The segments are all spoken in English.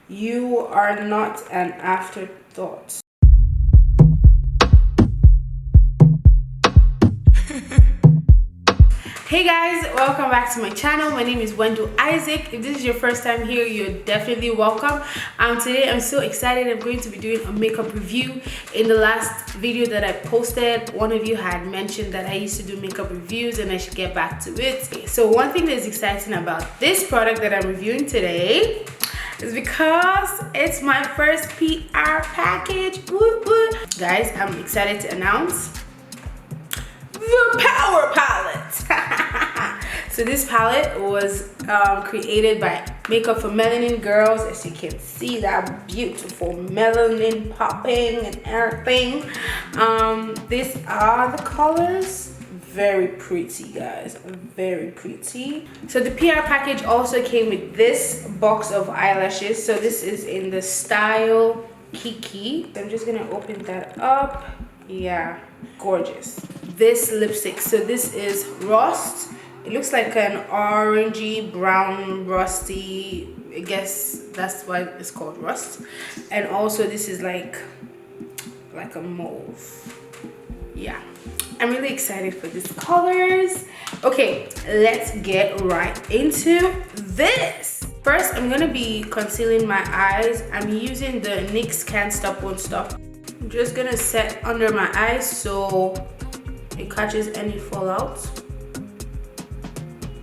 You are not an afterthought. Hey guys, welcome back to my channel. My name is Wendell Isaac. If this is your first time here, you're definitely welcome. Today I'm so excited. I'm going to be doing a makeup review. In the last video that I posted, one of you had mentioned that I used to do makeup reviews and I should get back to it. So one thing that's exciting about this product that I'm reviewing today is because it's my first PR package. Woo woo. Guys, I'm excited to announce the Power Palette. So this palette was created by Makeup for Melanin girls. As you can see, that beautiful melanin popping and everything. These are the colors. Very pretty, guys, very pretty. So the PR package also came with this box of eyelashes. So this is in the style Kiki. I'm just gonna open that up. Yeah, gorgeous. This lipstick, so this is Rust. It looks like an orangey brown rusty, I guess that's why it's called Rust. And also this is like a mauve. Yeah, I'm really excited for these colors. Okay, let's get right into this. First, I'm gonna be concealing my eyes. I'm using the NYX Can't Stop Won't Stop. I'm just gonna set under my eyes so it catches any fallout.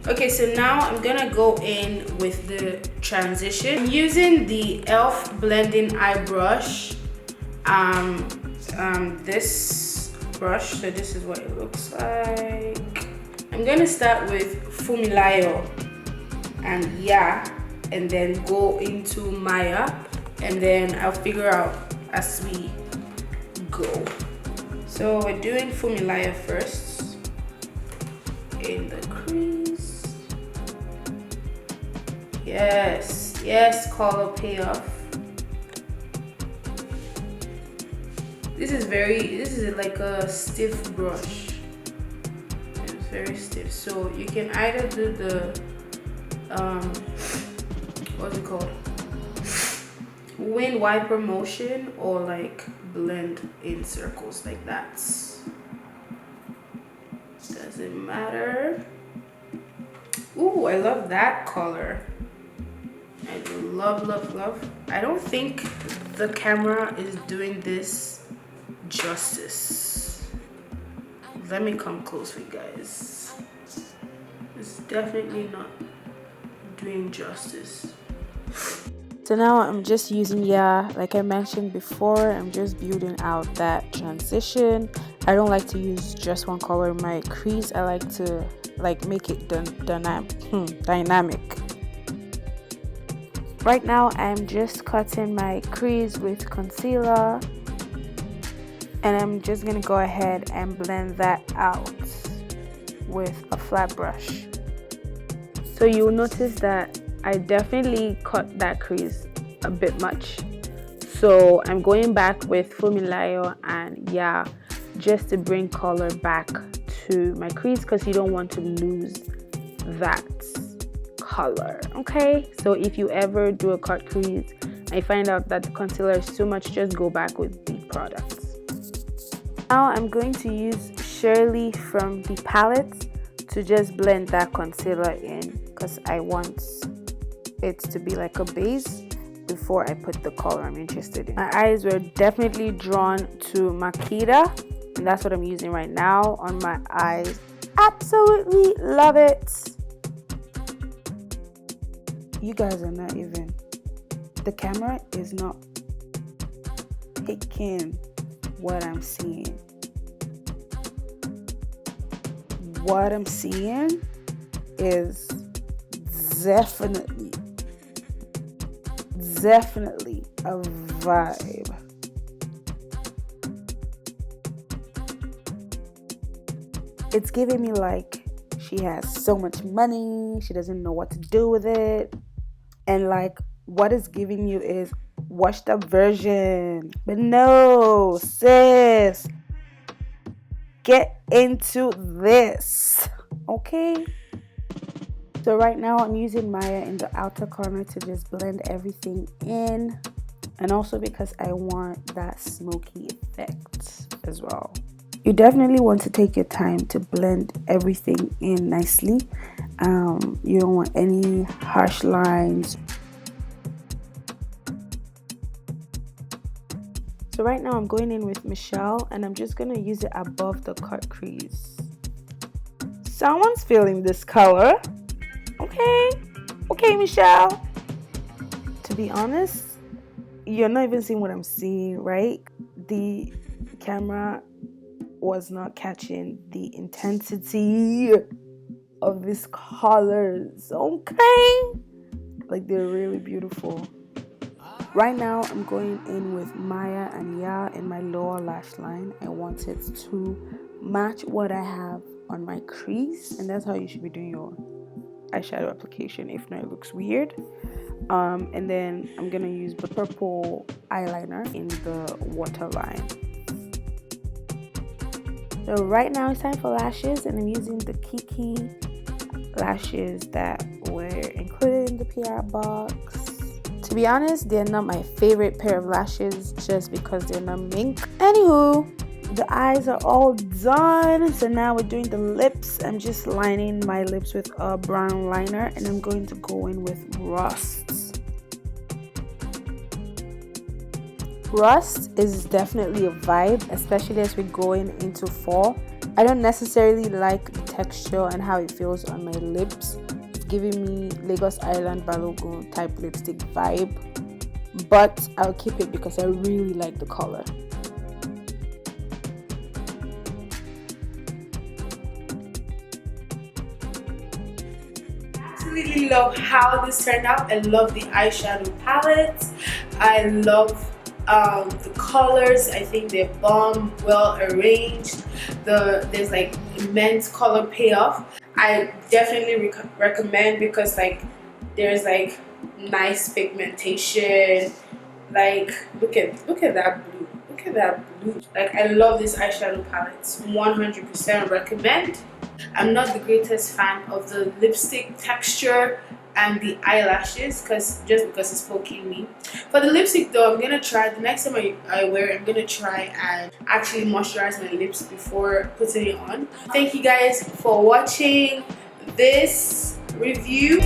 Okay, so now I'm gonna go in with the transition. I'm using the e.l.f. blending eye brush. This brush, so this is what it looks like. I'm gonna start with Fumilayo and and then go into Maya, and then I'll figure out as we go. So we're doing Fumilayo first in the crease. Yes, color payoff. This is like a stiff brush. It's very stiff. So you can either do the what's it called? Wind wiper motion, or like blend in circles like that. Doesn't matter. Ooh, I love that color. I love. I don't think the camera is doing this justice. Let me come close for you guys. It's definitely not doing justice. So now I'm just using, like I mentioned before, I'm just building out that transition. I don't like to use just one color in my crease. I like to make it dynamic. Right now I'm just cutting my crease with concealer, and I'm just gonna go ahead and blend that out with a flat brush. So you'll notice that I definitely cut that crease a bit much. So I'm going back with Fumilayo and just to bring color back to my crease, because you don't want to lose that color. Okay, so if you ever do a cut crease and you find out that the concealer is too much, just go back with the products. Now I'm going to use Shirley from the palette to just blend that concealer in, because I want it to be like a base before I put the color I'm interested in. My eyes were definitely drawn to Makita, and that's what I'm using right now on my eyes. Absolutely love it. You guys are not even, the camera is not picking what I'm seeing. What I'm seeing is definitely a vibe. It's giving me like she has so much money, she doesn't know what to do with it, and like what it's giving you is washed up version. But no, sis, get into this, okay? So right now I'm using Maya in the outer corner to just blend everything in, and also because I want that smoky effect as well. You definitely want to take your time to blend everything in nicely. You don't want any harsh lines. So right now I'm going in with Michelle, and I'm just going to use it above the cut crease. Someone's feeling this color. Okay, Michelle. To be honest, you're not even seeing what I'm seeing, right? The camera was not catching the intensity of these colors, okay? Like, they're really beautiful. Right now I'm going in with Maya and Ya in my lower lash line. I want it to match what I have on my crease, and that's how you should be doing your eyeshadow application. If not, it looks weird. And then I'm gonna use the purple eyeliner in the waterline. So right now it's time for lashes, and I'm using the Kiki lashes that were included in the PR box. To be honest, they're not my favorite pair of lashes just because they're not mink. Anywho, the eyes are all done, so now we're doing the lips. I'm just lining my lips with a brown liner, and I'm going to go in with Rust. Rust is definitely a vibe, especially as we're going into fall. I don't necessarily like the texture and how it feels on my lips. It's giving me Lagos Island Balogun type lipstick vibe, but I'll keep it because I really like the color. Really love how this turned out. I love the eyeshadow palette. I love the colors. I think they're bomb, well arranged. There's like immense color payoff. I definitely recommend, because like there's like nice pigmentation. Like look at that blue. Look at that blue. Like, I love this eyeshadow palette. 100% recommend. I'm not the greatest fan of the lipstick texture and the eyelashes, just because it's poking me. For the lipstick though, I'm gonna try, the next time I wear it, I'm gonna try and actually moisturize my lips before putting it on. Thank you guys for watching this review.